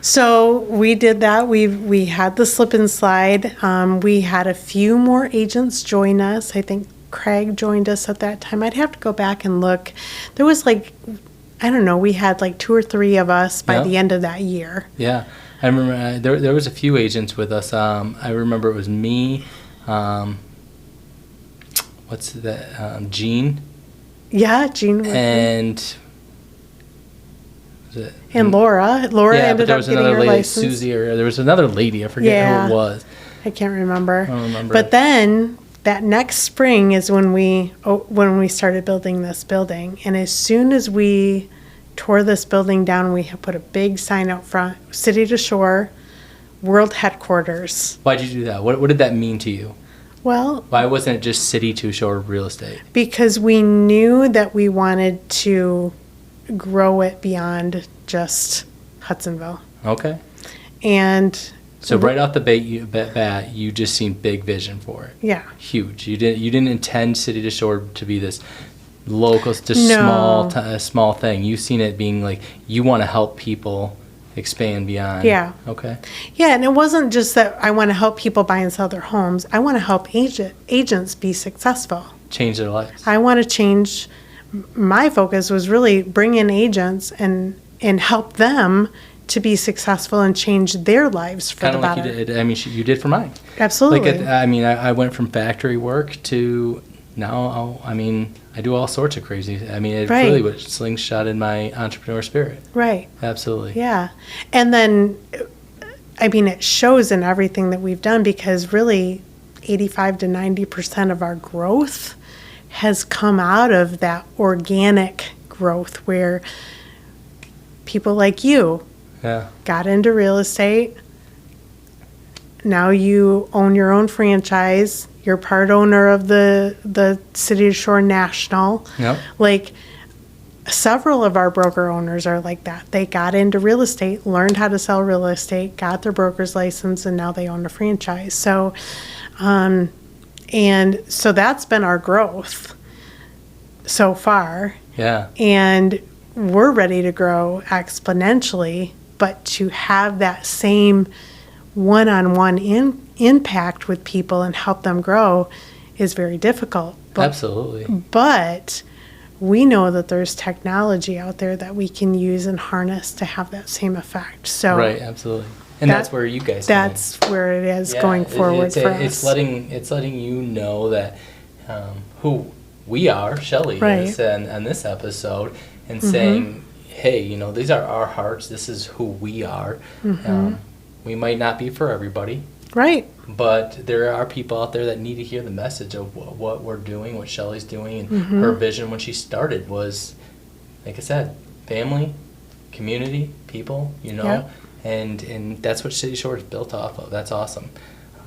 So we did that. We had the Slip and Slide. We had a few more agents join us. I think Craig joined us at that time. I'd have to go back and look. There was we had 2 or 3 of us by the end of that year. Yeah. I remember there was a few agents with us. I remember it was me, what's that, Jean? Yeah, Jean. And... And Laura ended up getting her license. Susie, or there was another lady. I forget who it was. I can't remember. I don't remember. But then that next spring is when we started building this building. And as soon as we tore this building down, we put a big sign out front: City to Shore, World Headquarters. Why'd you do that? What did that mean to you? Well, why wasn't it just City to Shore Real Estate? Because we knew that we wanted to grow it beyond just Hudsonville. Okay. And so right off the bat, you just seen big vision for it. Yeah. Huge. You didn't intend City to Shore to be this local, just small thing. You've seen it being like, you want to help people expand beyond. Yeah. Okay. Yeah, and it wasn't just that I want to help people buy and sell their homes. I want to help agents be successful. Change their lives. I want to change. My focus was really bring in agents and help them to be successful and change their lives for the better. Kind of like you did. I mean, you did for mine. Absolutely. I went from factory work to now. I do all sorts of crazy. I mean, it really was slingshotted my entrepreneur spirit. Right. Absolutely. Yeah, and then, it shows in everything that we've done, because really, 85 to 90% of our growth has come out of that organic growth, where people like you got into real estate. Now you own your own franchise. You're part owner of the City of Shore National. Yep. Several of our broker owners are like that. They got into real estate, learned how to sell real estate, got their broker's license, and now they own a franchise. So, and so that's been our growth so far. Yeah. And we're ready to grow exponentially, but to have that same one-on-one impact with people and help them grow is very difficult. Absolutely. But we know that there's technology out there that we can use and harness to have that same effect. So right, absolutely. And that's where you guys that's where it is going forward for us. It's letting you know that who we are, Shelley is, and this episode, and saying, hey, you know, these are our hearts. This is who we are. We might not be for everybody. Right. But there are people out there that need to hear the message of what we're doing, what Shelley's doing. And her vision when she started was, like I said, family, community, people, you know. Yep. And that's what City Shore is built off of. That's awesome.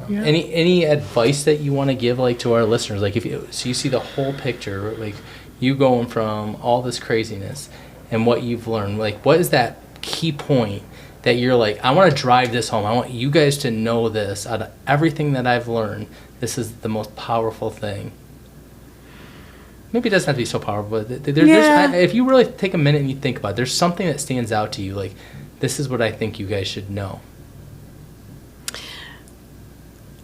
Yeah. Any advice that you want to give, like, to our listeners? Like, if you see the whole picture, like, you going from all this craziness and what you've learned, like, what is that key point that you're like, I want to drive this home. I want you guys to know this. Out of everything that I've learned, this is the most powerful thing. Maybe it doesn't have to be so powerful, but if you really take a minute and you think about it, there's something that stands out to you, like, this is what I think you guys should know.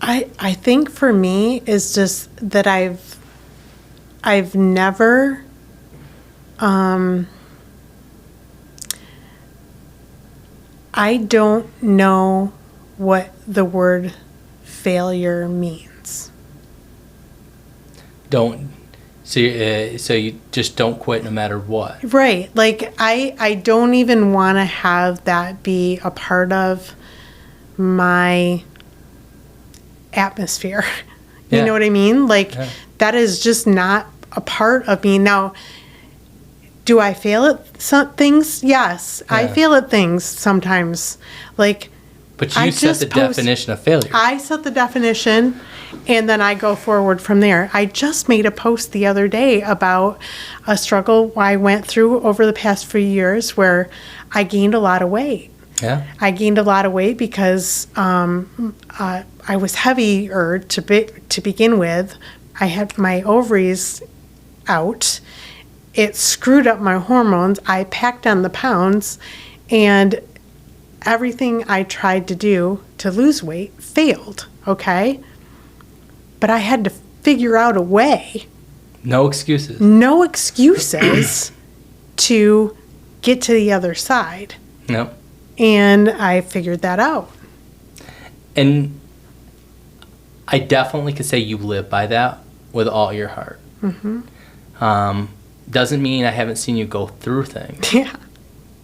I think for me is just that I've never I don't know what the word failure means. So you just don't quit no matter what. Right. Like, I don't even want to have that be a part of my atmosphere. You know what I mean? Like, that is just not a part of me. Now, do I fail at some things? Yes. I fail at things sometimes. Like, but you set the definition of failure. I set the definition, and then I go forward from there. I just made a post the other day about a struggle I went through over the past few years where I gained a lot of weight. Yeah. I gained a lot of weight because I was heavier to begin with. I had my ovaries out. It screwed up my hormones. I packed on the pounds, and everything I tried to do to lose weight failed, okay? But I had to figure out a way. No excuses. No excuses to get to the other side. No. And I figured that out. And I definitely could say you live by that with all your heart. Doesn't mean I haven't seen you go through things. Yeah.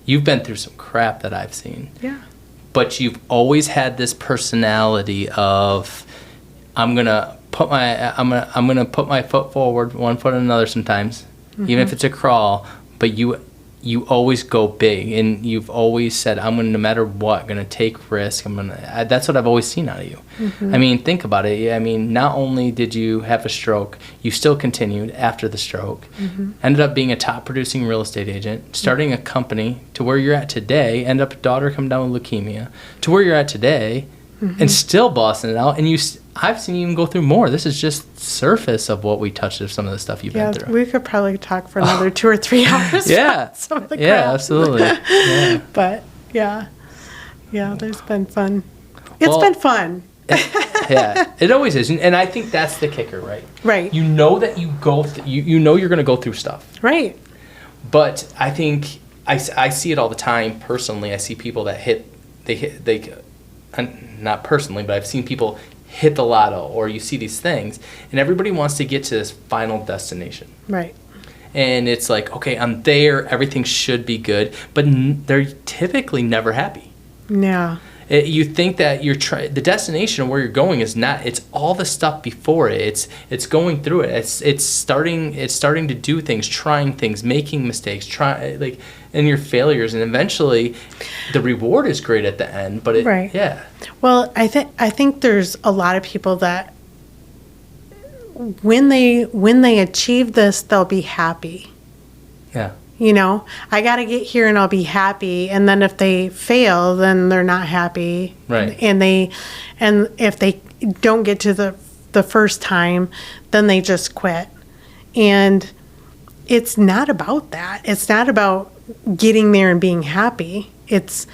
You've been through some crap that I've seen. Yeah. But you've always had this personality of, I'm gonna put my foot forward, one foot in another sometimes, even if it's a crawl. But you always go big, and you've always said, I'm gonna, no matter what, gonna take risk. That's what I've always seen out of you. I mean, think about it. I mean, not only did you have a stroke, you still continued after the stroke. Ended up being a top producing real estate agent, starting a company to where you're at today. End up a daughter come down with leukemia to where you're at today, and still bossing it out. And I've seen you even go through more. This is just surface of what we touched of some of the stuff you've been through. We could probably talk for another 2 or 3 hours. Some of the crap. Absolutely. Yeah. But there's been fun. It's been fun. It always is, and I think that's the kicker, right? Right. You know that you go, you know you're going to go through stuff, right? But I think I see it all the time. Personally, I see people that not personally, but I've seen people hit the lotto, or you see these things, and everybody wants to get to this final destination. Right. And it's like, okay, I'm there, everything should be good, but they're typically never happy. Yeah. You think that the destination of where you're going is not. It's all the stuff before it. It's going through it. It's starting to do things, trying things, making mistakes, and your failures, and eventually, the reward is great at the end. But Well, I think there's a lot of people that when they achieve this, they'll be happy. Yeah. You know, I got to get here and I'll be happy. And then if they fail, then they're not happy. Right. And if they don't get to the first time, then they just quit. And it's not about that. It's not about getting there and being happy. It's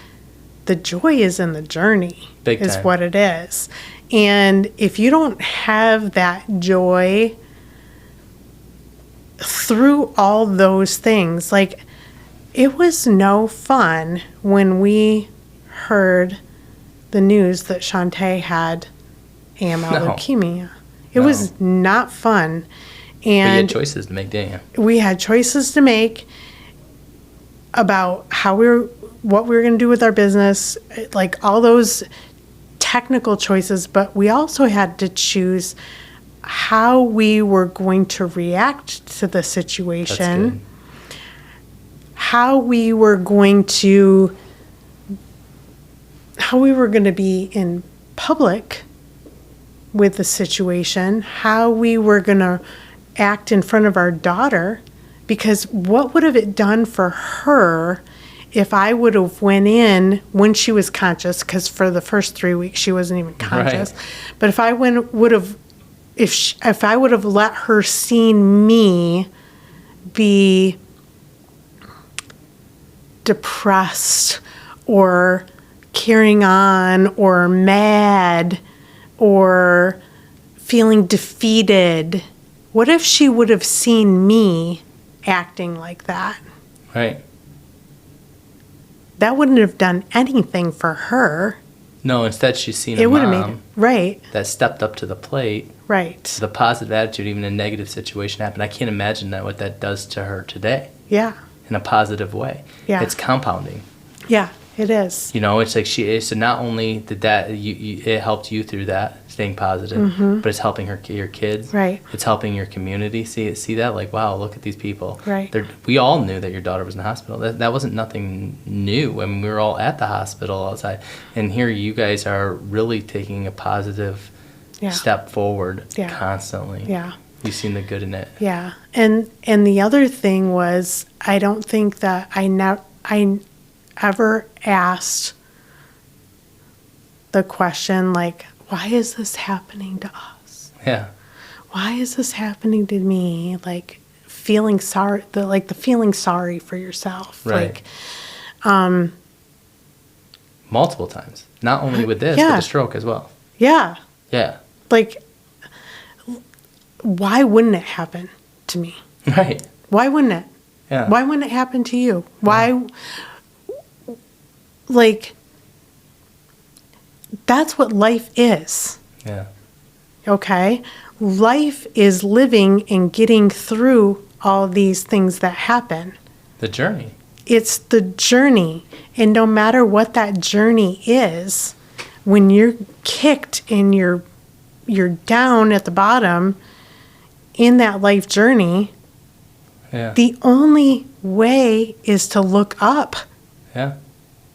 the joy is in the journey. Big time. Is what it is. And if you don't have that joy through all those things, like, it was no fun when we heard the news that Shantae had AML leukemia. It was not fun. And we had choices to make, didn't you? We had choices to make. about what we were going to do with our business, like all those technical choices, but we also had to choose how we were going to react to the situation, how we were going to be in public with the situation, how we were going to act in front of our daughter, because what would have it done for her if I would have went in when she was conscious, because for the first 3 weeks she wasn't even conscious. Right. But if I would have let her seen me be depressed or carrying on or mad or feeling defeated, what if she would have seen me acting like that? Right. That wouldn't have done anything for her. No, instead she's seen a mom that stepped up to the plate. Right. The positive attitude, even a negative situation happened. I can't imagine what that does to her today. Yeah. In a positive way. Yeah. It's compounding. Yeah, it is. It's like so not only did that, it helped you through that, staying positive, but it's helping your kids. Right. It's helping your community see that, like, wow, look at these people. Right. We all knew that your daughter was in the hospital. That wasn't nothing new. I mean, we were all at the hospital outside, and here you guys are really taking a positive step forward constantly. Yeah. You've seen the good in it. Yeah. And the other thing was, I don't think that I ever asked the question, like, why is this happening to us? Yeah. Why is this happening to me? Like, feeling sorry, the feeling sorry for yourself. Right. Like, multiple times. Not only with this, but the stroke as well. Yeah. Yeah. Like, why wouldn't it happen to me? Right. Why wouldn't it? Yeah. Why wouldn't it happen to you? Why? Like, that's what life is. Yeah. Okay? Life is living and getting through all these things that happen. The journey. It's the journey. And no matter what that journey is, when you're kicked and you're down at the bottom in that life journey, the only way is to look up. Yeah.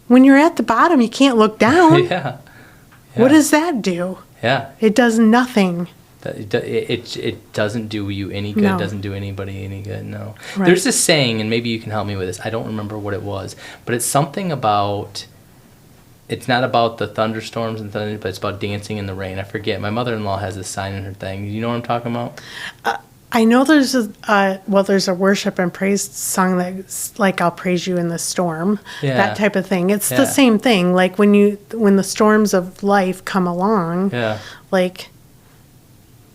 When you're at the bottom, you can't look down. Yeah. What does that do? Yeah. It does nothing. It doesn't do you any good. No. It doesn't do anybody any good. No. Right. There's this saying, and maybe you can help me with this. I don't remember what it was, but it's something about. It's not about the thunderstorms and thunder, but it's about dancing in the rain. I forget. My mother-in-law has this sign in her thing. You know what I'm talking about? I know there's a worship and praise song that's like, I'll praise you in the storm, that type of thing. It's the same thing. Like when the storms of life come along, like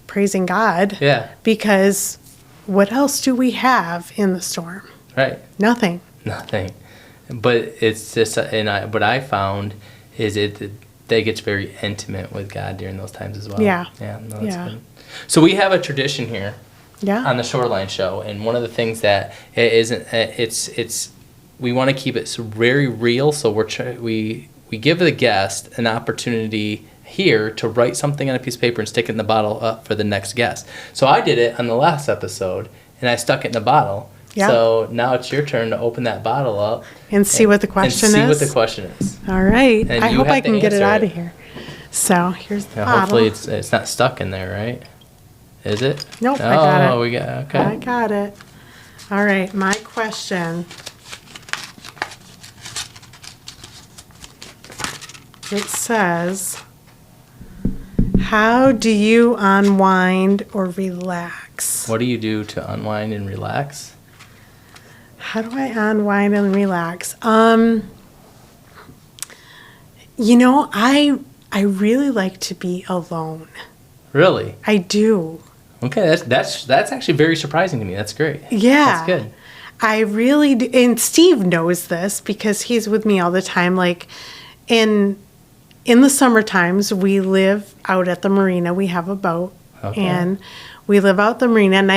praising God. Yeah. Because what else do we have in the storm? Right. Nothing. But it's just, what I found is that gets very intimate with God during those times as well. Yeah. Yeah. No, that's good. So we have a tradition here. Yeah. On the Shoreline Show, and one of the things that it isn't, we want to keep it very real. So we give the guest an opportunity here to write something on a piece of paper and stick it in the bottle up for the next guest. So I did it on the last episode, and I stuck it in the bottle. Yeah. So now it's your turn to open that bottle up and see what the question is. And see what the question is. All right. And I hope I can get it out of here. So here's the bottle. Hopefully it's not stuck in there, right? Is it? Nope, I got it. Oh, we got okay. I got it. All right, my question. It says, how do you unwind or relax? What do you do to unwind and relax? How do I unwind and relax? I really like to be alone. Really? I do. Okay, that's actually very surprising to me. That's great. Yeah. That's good. I really do. And Steve knows this because he's with me all the time. Like, in the summer times, we live out at the marina. We have a boat. Okay. And we live out the marina, and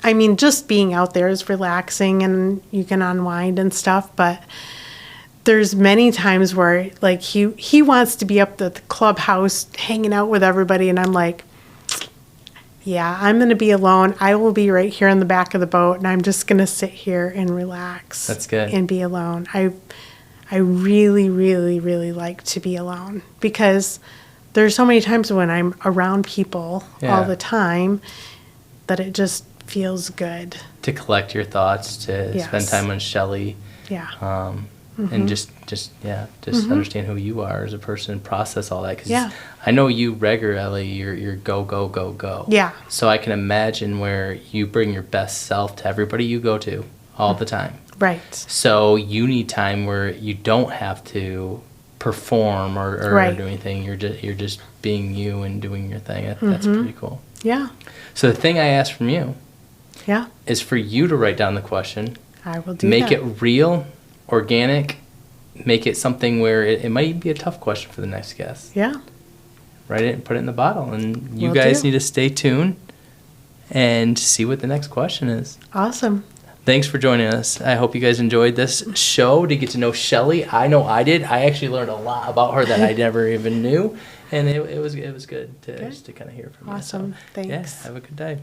I mean, just being out there is relaxing and you can unwind and stuff, but there's many times where like he wants to be up at the clubhouse hanging out with everybody, and I'm like, yeah, I'm going to be alone. I will be right here in the back of the boat, and I'm just going to sit here and relax. That's good. And be alone. I really, really, really like to be alone, because there's so many times when I'm around people all the time that it just feels good. To collect your thoughts, to spend time on Shelley. Yeah. And just understand who you are as a person and process all that. Because I know you regularly, you're go, go, go, go. Yeah. So I can imagine where you bring your best self to everybody you go to all the time. Right. So you need time where you don't have to perform or do anything. You're just being you and doing your thing. That's pretty cool. Yeah. So the thing I asked from you is for you to write down the question. I will do Make that. it real, organic, make it something where it might even be a tough question for the next guest. Yeah. Write it and put it in the bottle. And you guys need to stay tuned and see what the next question is. Awesome. Thanks for joining us. I hope you guys enjoyed this show to get to know Shelley. I know I did. I actually learned a lot about her that I never even knew. And it was good to just to kind of hear from you. Awesome. So, Thanks. Yeah, have a good day.